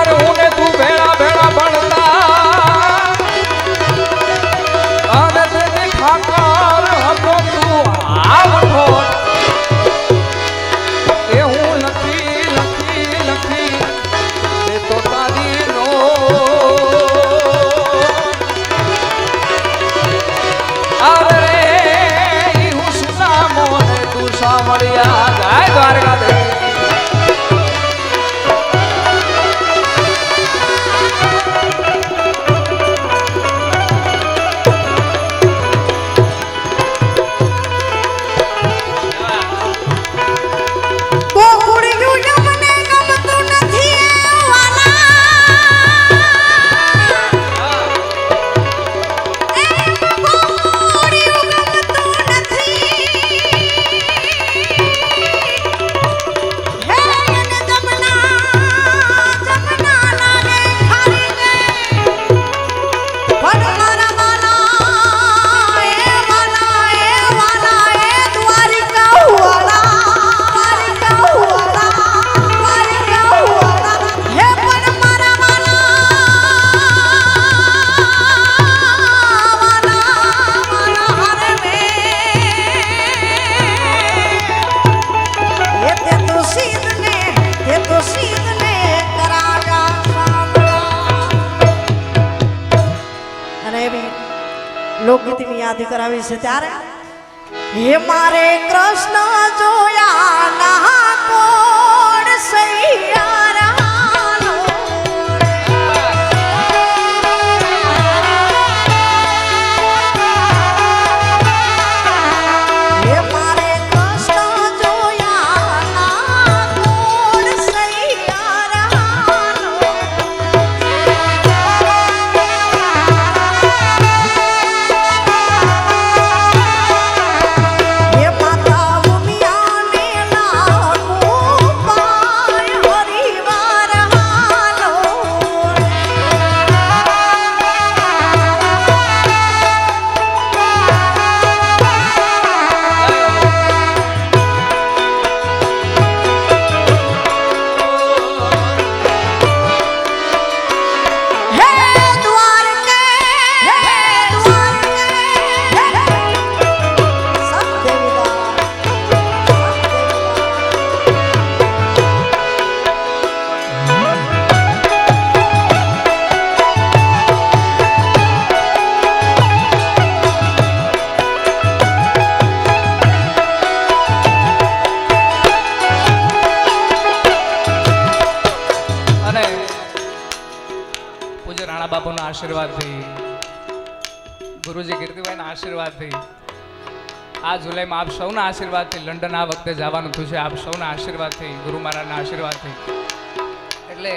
અરે હું ને તું ભેળા ભેળા ભણતા અને તેથી ઠાકર હતો તું આવઠો એ હું લખી લખી લખી એ તો તારી નો અરે હું સુના મોને તું સાંભળ્યા ગાય દ્વારકા દે લોકગીતની યાદ કરાવી છે ત્યારે હે મારે કૃષ્ણ જોયા ના કોડ સૈયારા બાપુના આશીર્વાદથી ગુરુજી કીર્તિભાઈના આશીર્વાદથી આ જુલાઈમાં આપ સૌના આશીર્વાદથી લંડન આ વખતે જવાનું થયું છે આપ સૌના આશીર્વાદથી ગુરુ મહારાજના આશીર્વાદથી એટલે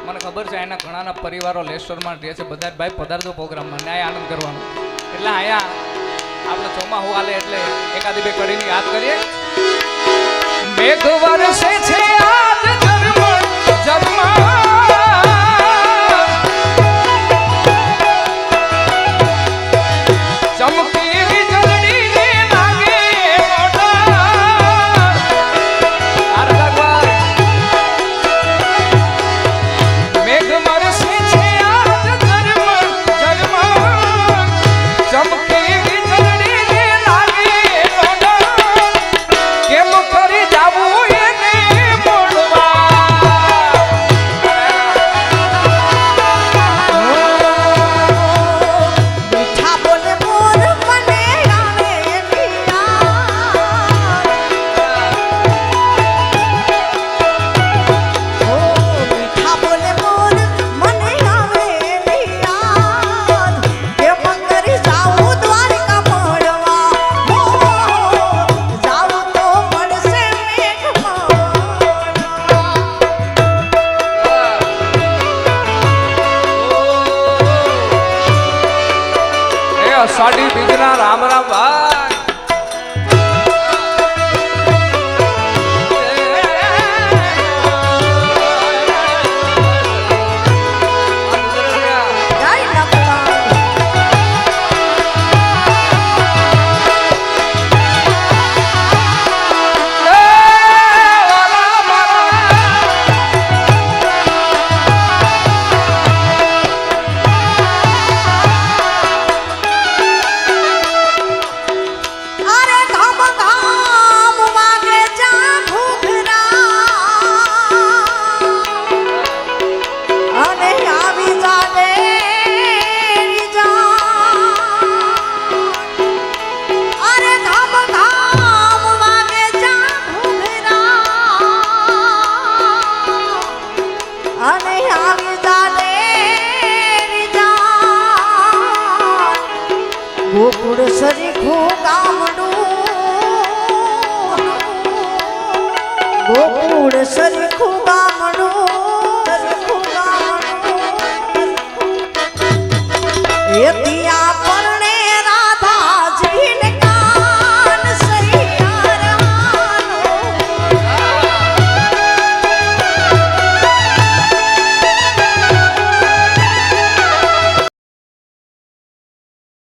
મને ખબર છે એના ઘણાના પરિવારો લેસ્ટરમાં રહે છે બધા ભાઈ પધારજો પ્રોગ્રામમાં ન્યાય આનંદ કરવાનો એટલે અહીંયા આપણે ચોમાહું હાલે એટલે એકાદી બે કડીની યાદ કરીએ મેઘ વરસે છે આજ જન્મ ચમકી વીજળી ને લાગે મોઢા મેઘ વરસે છે આજ જન્મ ચમકી વીજળી ને લાગે મોઢા કેમ કરી જાવું એને સાડી બીજના રામ રામ ભાઈ ગોકુળ સરીખું ગામડું ગોકુળ સરીખું ગામડું